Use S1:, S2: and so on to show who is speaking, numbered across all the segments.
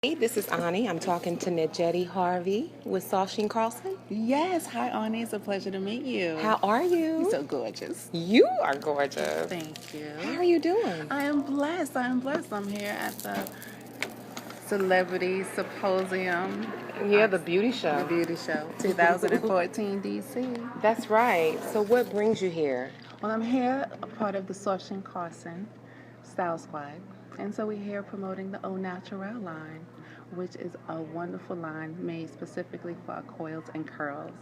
S1: Hey, this is Aunni. I'm talking to Nedjetti Harvey with Symposium Carlson.
S2: Yes, hi Aunni. It's a pleasure to meet you.
S1: How are you?
S2: You're so gorgeous.
S1: You are gorgeous.
S2: Thank you.
S1: How are you doing?
S2: I am blessed. I'm here at the Celebrity Symposium.
S1: Yeah, the beauty show.
S2: The beauty show, 2014 DC.
S1: That's right. So what brings you here?
S2: Well, I'm here a part of the Symposium Carlson Style Squad. And so we're here promoting the Au Naturel line, which is a wonderful line made specifically for our coils and curls.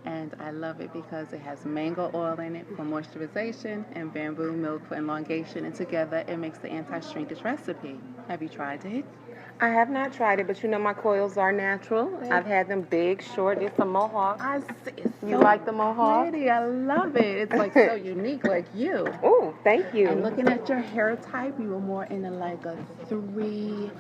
S2: And I love it because it has mango oil in it for moisturization and bamboo milk for elongation. And together it makes the anti-shrinkage recipe. Have you tried it?
S1: I have not tried it, but you know my coils are natural. I've had them big, short. It's a mohawk.
S2: I see. It's
S1: You
S2: so
S1: like the mohawk?
S2: pretty. I love it. It's like so unique, like you.
S1: Oh, thank you.
S2: And looking at your hair type, you were more into like a 3B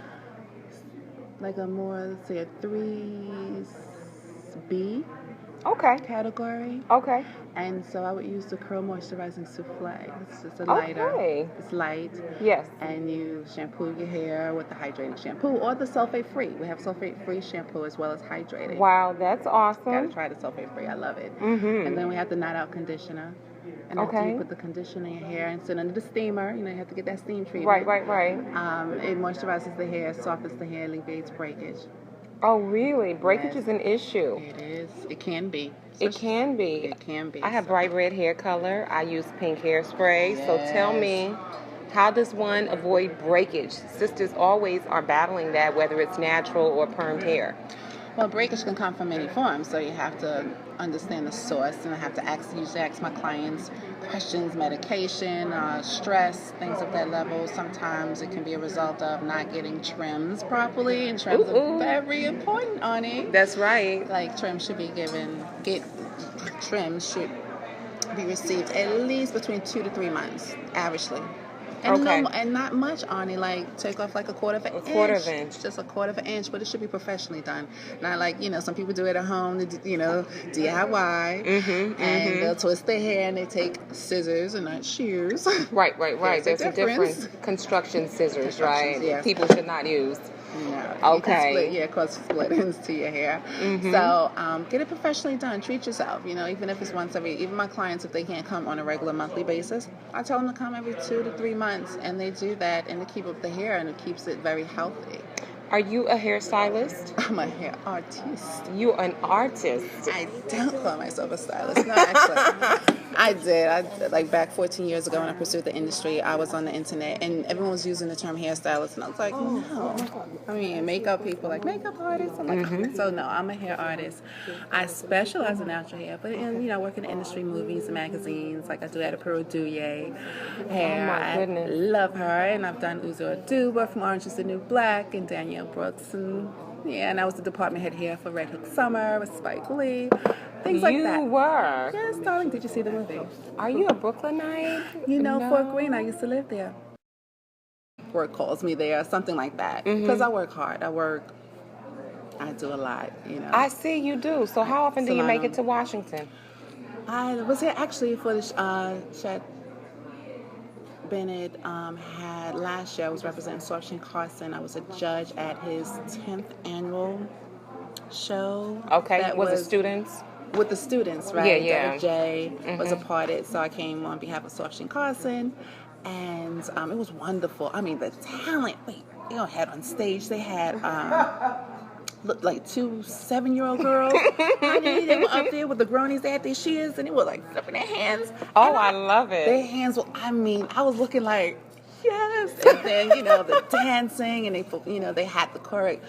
S1: Okay.
S2: category.
S1: Okay.
S2: And so I would use the Curl Moisturizing Souffle. It's just a lighter.
S1: Okay.
S2: It's light.
S1: Yes.
S2: And you shampoo your hair with the hydrating shampoo or the sulfate-free. We have sulfate-free shampoo as well as hydrating.
S1: Wow, that's awesome.
S2: Gotta try the sulfate-free. I love it.
S1: Mm-hmm.
S2: And then we have the night-out conditioner. And after you put the conditioner in your hair and sit under the steamer, you have to get that steam treatment.
S1: Right.
S2: It moisturizes the hair, softens the hair, alleviates breakage.
S1: Oh, really? Breakage is an issue.
S2: It is. It can be.
S1: It can be.
S2: It can be.
S1: I have bright red hair color. I use pink hairspray.
S2: Yes.
S1: So tell me, how does one avoid breakage? Sisters always are battling that, whether it's natural or permed hair.
S2: Well, breakage can come from many forms, so you have to understand the source, and I have to usually ask my clients questions, medication, stress, things of that level. Sometimes it can be a result of not getting trims properly, and trims are very important, Aunni.
S1: That's right.
S2: Like trims should be trims should be received at least between 2 to 3 months, averagely. And and not much, Aunni. Like take off like a quarter of an inch. Just a quarter of an inch, but it should be professionally done. Not like some people do it at home. DIY, and they'll twist their hair and they take scissors and not shears.
S1: Right. There's a difference. Construction scissors, right? Yes. People should not use.
S2: No. Okay. Cause split ends to your hair. So get it professionally done. Treat yourself. Even if it's once even my clients, if they can't come on a regular monthly basis, I tell them to come every 2 to 3 months, and they do that, and to keep up the hair, and it keeps it very healthy.
S1: Are you a hairstylist?
S2: I'm a hair artist.
S1: You're an artist.
S2: I don't call myself a stylist. No, actually. I did. Like back 14 years ago when I pursued the industry, I was on the internet and everyone was using the term hairstylist, and I was like, no. I mean, makeup people like makeup artists. I'm like, so no, I'm a hair artist. I specialize in natural hair, but I work in the industry, movies, magazines. Like I do Peru Duye hair.
S1: Oh my goodness.
S2: I love her, and I've done Uzo Aduba from Orange Is the New Black and Danielle Brooks, and I was the department head here for Red Hook Summer with Spike Lee. Things like that.
S1: You were?
S2: Yes, darling. Did you see the movie?
S1: Are you a Brooklynite?
S2: No. Fort Greene. I used to live there. Work calls me there, something like that. Because I work hard. I do a lot,
S1: I see you do. So how often do you make it to Washington?
S2: I was here actually for the Chet Bennett had last year. I was representing Symposium Carlson. I was a judge at his 10th annual show.
S1: Okay, was it students?
S2: With the students, right?
S1: Yeah.
S2: Jay was a part of it, so I came on behalf of Symposium Carlson, and it was wonderful. I mean, the talent. Wait, they all had on stage. They had looked like 2 7-year-old girls. They were up there with the gronies. They had their shears, and they were like flipping their hands.
S1: Oh, I love it.
S2: Their hands were. I was looking like yes. And then the dancing, and they had the choreography.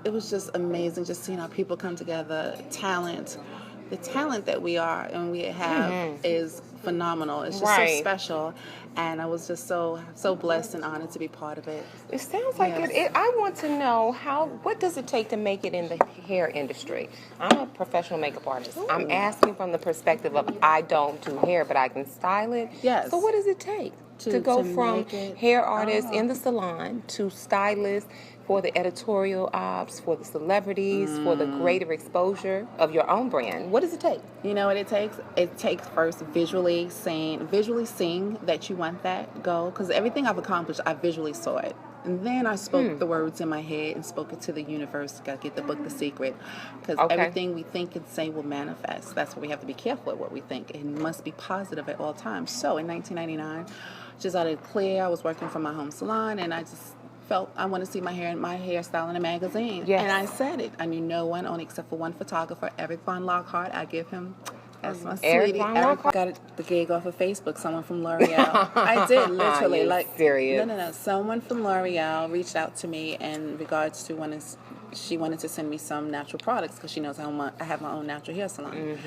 S2: It was just amazing just seeing how people come together. The talent that we are and we have is phenomenal. It's just so special, and I was just so blessed and honored to be part of it.
S1: It sounds like it. I want to know what does it take to make it in the hair industry? I'm a professional makeup artist. Ooh. I'm asking from the perspective of I don't do hair, but I can style it.
S2: Yes.
S1: So what does it take to go from hair artist in the salon to stylist for the editorial ops, for the celebrities, for the greater exposure of your own brand? What does it take?
S2: You know what it takes? It takes first visually seeing that you want that goal. Because everything I've accomplished, I visually saw it. And then I spoke the words in my head and spoke it to the universe. Got to get the book The Secret. Because everything we think and say will manifest. That's why we have to be careful with what we think. It must be positive at all times. So in 1999, just out of the clear, I was working from my home salon, and I just felt I want to see my hairstyle in a magazine.
S1: Yes.
S2: And I said it. I knew no one, only except for one photographer, Eric Von Lockhart. I give him, that's my
S1: Eric
S2: sweetie.
S1: Von
S2: Eric
S1: Lockhart?
S2: got the gig off of Facebook, someone from L'Oreal. I did, literally.
S1: You're
S2: like
S1: serious?
S2: No. Someone from L'Oreal reached out to me in regards to she wanted to send me some natural products because she knows I have my own natural hair salon.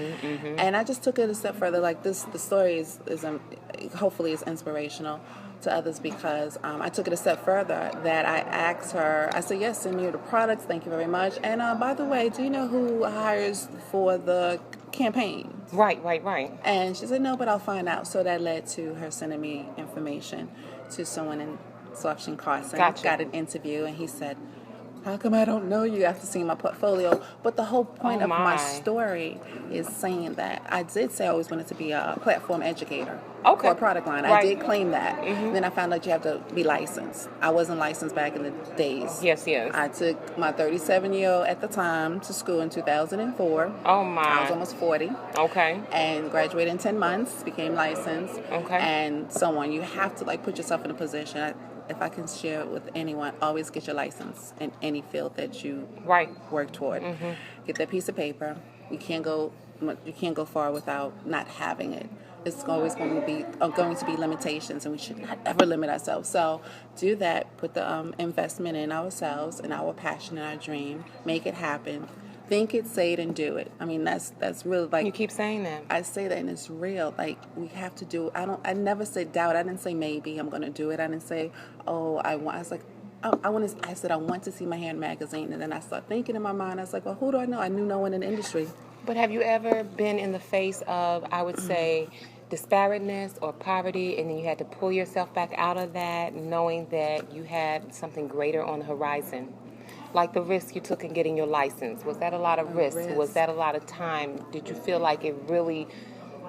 S2: And I just took it a step further. Like the story is hopefully is inspirational to others, because I took it a step further, that I asked her, I said, yes, send me the products, thank you very much. And by the way, do you know who hires for the campaign?
S1: Right.
S2: And she said, no, but I'll find out. So that led to her sending me information to someone in Selection Carson.
S1: Gotcha.
S2: Got an interview, and he said, how come I don't know you after seeing my portfolio? But the whole point of my story is saying that I did say I always wanted to be a platform educator for a product line. I did claim that. Then I found out you have to be licensed. I wasn't licensed back in the days.
S1: Yes.
S2: I took my 37-year-old at the time to school in 2004.
S1: Oh, my.
S2: I was almost 40.
S1: Okay.
S2: And graduated in 10 months, became licensed.
S1: Okay.
S2: And so on. You have to put yourself in a position. If I can share it with anyone, always get your license in any field that you work toward. Get that piece of paper. You can't go far without not having it. It's always going to be limitations, and we should not ever limit ourselves. So do that. Put the investment in ourselves and our passion and our dream. Make it happen. Think it, say it, and do it. I mean, that's really
S1: You keep saying that.
S2: I say that, and it's real. We have to do. I never said doubt. I didn't say maybe I'm going to do it. I didn't say, oh, I want. I was like, I said I want to see my hair in a magazine, and then I started thinking in my mind. I was like, well, who do I know? I knew no one in the industry.
S1: But have you ever been in the face of, I would say, disparateness or poverty, and then you had to pull yourself back out of that, knowing that you had something greater on the horizon? Like the risk you took in getting your license. Was that a lot of risk? Was that a lot of time? Did you feel like it really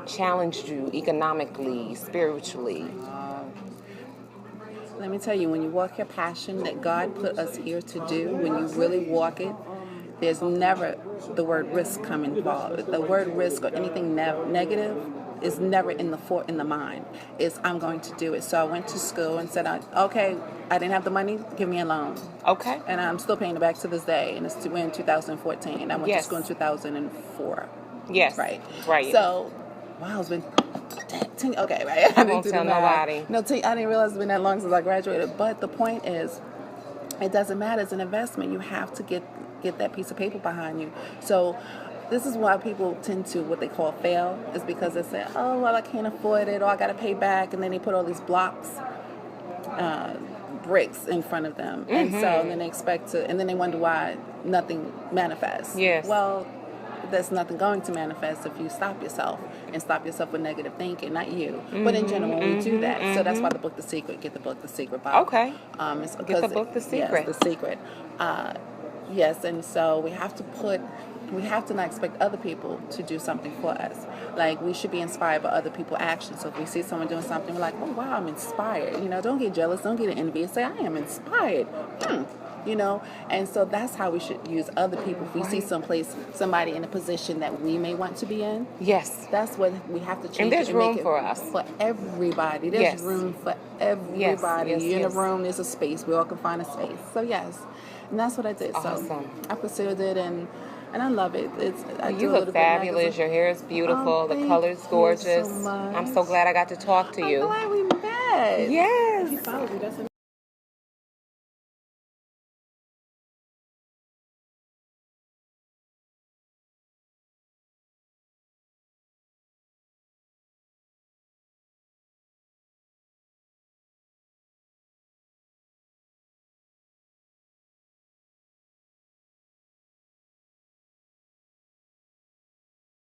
S1: challenged you economically, spiritually?
S2: Let me tell you, when you walk your passion that God put us here to do, when you really walk it, there's never the word risk come involved. The word risk or anything negative is never in the mind. It's I'm going to do it. So I went to school and said, okay, I didn't have the money, give me a loan.
S1: Okay.
S2: And I'm still paying it back to this day, and we're in 2014. I went to school in 2004.
S1: Yes.
S2: Right. So, wow, it's been 10, okay, right?
S1: I won't tell nobody.
S2: No, I didn't realize it's been that long since I graduated. But the point is, it doesn't matter. It's an investment. You have to get that piece of paper behind you. So this is why people tend to what they call fail, is because they say, oh, well, I can't afford it, or I got to pay back, and then they put all these bricks in front of them. And so then they expect to, and then they wonder why nothing manifests.
S1: Yes.
S2: Well, there's nothing going to manifest if you stop yourself with negative thinking, not you. But in general, we do that. So that's why the book The Secret, get the book The Secret by.
S1: Okay. Get the book The Secret.
S2: Yes, The Secret. Yes, and so we have to not expect other people to do something for us. Like, we should be inspired by other people's actions. So if we see someone doing something, we're like, oh, wow, I'm inspired. Don't get jealous, don't get envious. Say, I am inspired. And so that's how we should use other people. If we see somebody in a position that we may want to be in,
S1: yes,
S2: that's what we have to change.
S1: And there's room for us.
S2: For everybody. There's room for everybody. In a room, there's a space. We all can find a space. So, yes. And that's what I did.
S1: Awesome.
S2: So I pursued it, and I love it.
S1: You look fabulous. Your hair is beautiful. The color's gorgeous.
S2: So
S1: I'm so glad I got to talk to you.
S2: I'm glad we met.
S1: Yes.
S2: You followed me. That's